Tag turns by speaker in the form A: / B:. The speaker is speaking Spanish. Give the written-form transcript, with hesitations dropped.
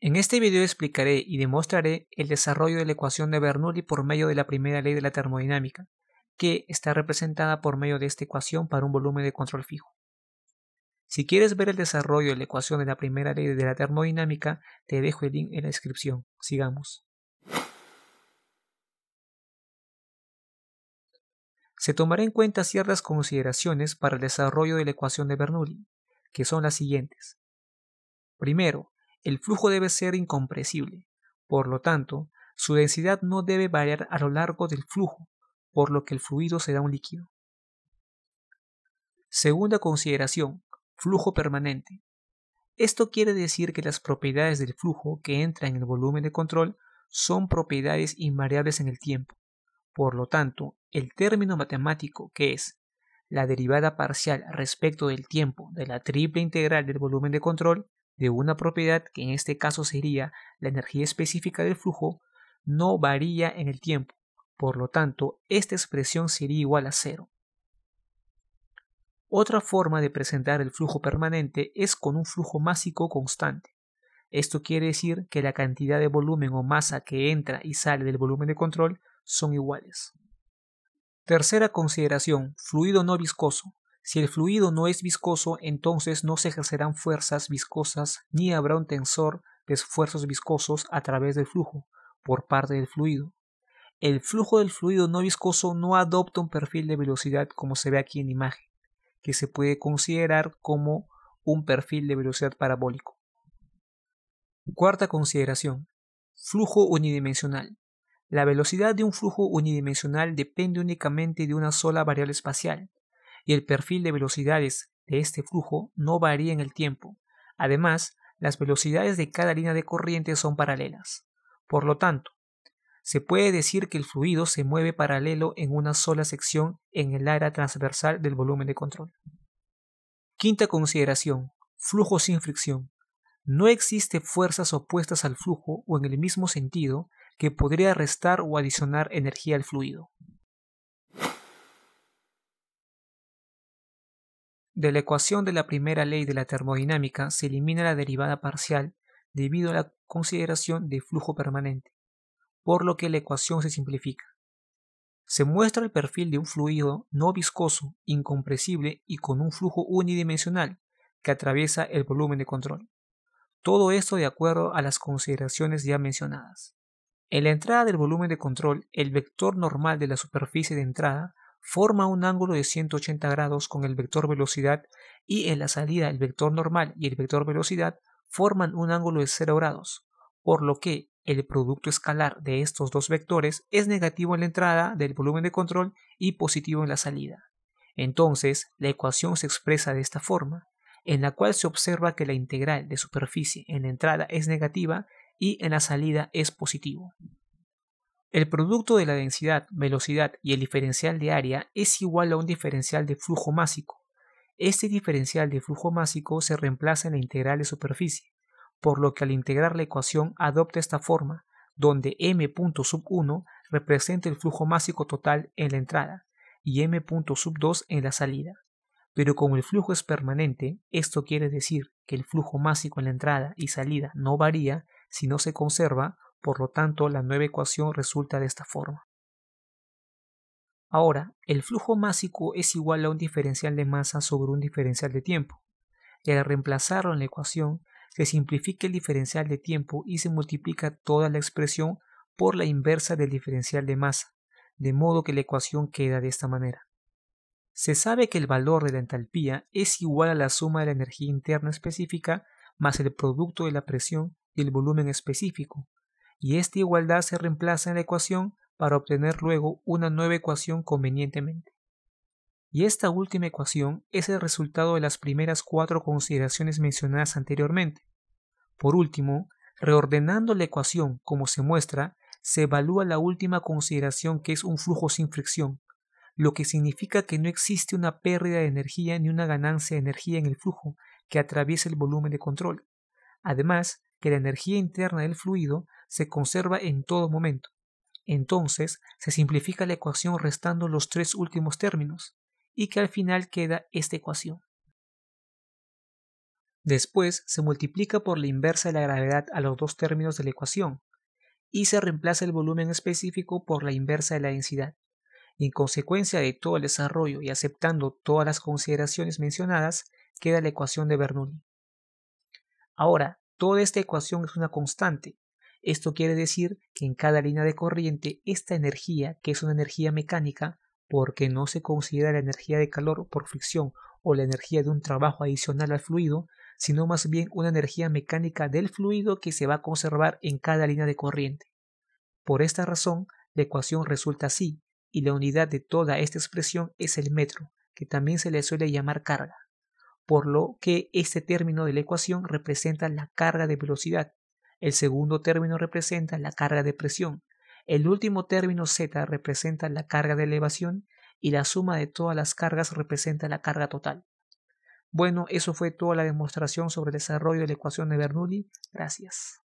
A: En este video explicaré y demostraré el desarrollo de la ecuación de Bernoulli por medio de la primera ley de la termodinámica, que está representada por medio de esta ecuación para un volumen de control fijo. Si quieres ver el desarrollo de la ecuación de la primera ley de la termodinámica, te dejo el link en la descripción. Sigamos. Se tomará en cuenta ciertas consideraciones para el desarrollo de la ecuación de Bernoulli, que son las siguientes. Primero, el flujo debe ser incompresible, por lo tanto, su densidad no debe variar a lo largo del flujo, por lo que el fluido será un líquido. Segunda consideración, flujo permanente. Esto quiere decir que las propiedades del flujo que entra en el volumen de control son propiedades invariables en el tiempo. Por lo tanto, el término matemático que es la derivada parcial respecto del tiempo de la triple integral del volumen de control de una propiedad que en este caso sería la energía específica del flujo, no varía en el tiempo. Por lo tanto, esta expresión sería igual a cero. Otra forma de presentar el flujo permanente es con un flujo másico constante. Esto quiere decir que la cantidad de volumen o masa que entra y sale del volumen de control son iguales. Tercera consideración, fluido no viscoso. Si el fluido no es viscoso, entonces no se ejercerán fuerzas viscosas ni habrá un tensor de esfuerzos viscosos a través del flujo por parte del fluido. El flujo del fluido no viscoso no adopta un perfil de velocidad como se ve aquí en imagen, que se puede considerar como un perfil de velocidad parabólico. Cuarta consideración, flujo unidimensional. La velocidad de un flujo unidimensional depende únicamente de una sola variable espacial, y el perfil de velocidades de este flujo no varía en el tiempo. Además, las velocidades de cada línea de corriente son paralelas. Por lo tanto, se puede decir que el fluido se mueve paralelo en una sola sección en el área transversal del volumen de control. Quinta consideración, flujo sin fricción. No existe fuerzas opuestas al flujo o en el mismo sentido que podría restar o adicionar energía al fluido. De la ecuación de la primera ley de la termodinámica se elimina la derivada parcial debido a la consideración de flujo permanente, por lo que la ecuación se simplifica. Se muestra el perfil de un fluido no viscoso, incompresible y con un flujo unidimensional que atraviesa el volumen de control. Todo esto de acuerdo a las consideraciones ya mencionadas. En la entrada del volumen de control, el vector normal de la superficie de entrada forma un ángulo de 180 grados con el vector velocidad y en la salida el vector normal y el vector velocidad forman un ángulo de 0 grados, por lo que el producto escalar de estos dos vectores es negativo en la entrada del volumen de control y positivo en la salida. Entonces, la ecuación se expresa de esta forma, en la cual se observa que la integral de superficie en la entrada es negativa y en la salida es positivo. El producto de la densidad, velocidad y el diferencial de área es igual a un diferencial de flujo másico. Este diferencial de flujo másico se reemplaza en la integral de superficie, por lo que al integrar la ecuación adopta esta forma, donde m.1 representa el flujo másico total en la entrada y m.2 en la salida. Pero como el flujo es permanente, esto quiere decir que el flujo másico en la entrada y salida no varía, sino se conserva, por lo tanto la nueva ecuación resulta de esta forma. Ahora, el flujo másico es igual a un diferencial de masa sobre un diferencial de tiempo, y al reemplazarlo en la ecuación, se simplifica el diferencial de tiempo y se multiplica toda la expresión por la inversa del diferencial de masa, de modo que la ecuación queda de esta manera. Se sabe que el valor de la entalpía es igual a la suma de la energía interna específica más el producto de la presión y el volumen específico, y esta igualdad se reemplaza en la ecuación para obtener luego una nueva ecuación convenientemente. Y esta última ecuación es el resultado de las primeras 4 consideraciones mencionadas anteriormente. Por último, reordenando la ecuación como se muestra, se evalúa la última consideración que es un flujo sin fricción, lo que significa que no existe una pérdida de energía ni una ganancia de energía en el flujo que atraviesa el volumen de control. Además, que la energía interna del fluido se conserva en todo momento. Entonces, se simplifica la ecuación restando los 3 últimos términos, y que al final queda esta ecuación. Después se multiplica por la inversa de la gravedad a los dos términos de la ecuación y se reemplaza el volumen específico por la inversa de la densidad. Y en consecuencia de todo el desarrollo y aceptando todas las consideraciones mencionadas, queda la ecuación de Bernoulli. Ahora, toda esta ecuación es una constante. Esto quiere decir que en cada línea de corriente esta energía, que es una energía mecánica, porque no se considera la energía de calor por fricción o la energía de un trabajo adicional al fluido, sino más bien una energía mecánica del fluido que se va a conservar en cada línea de corriente. Por esta razón, la ecuación resulta así, y la unidad de toda esta expresión es el metro, que también se le suele llamar carga, por lo que este término de la ecuación representa la carga de velocidad, el segundo término representa la carga de presión, el último término z representa la carga de elevación y la suma de todas las cargas representa la carga total. Bueno, eso fue toda la demostración sobre el desarrollo de la ecuación de Bernoulli. Gracias.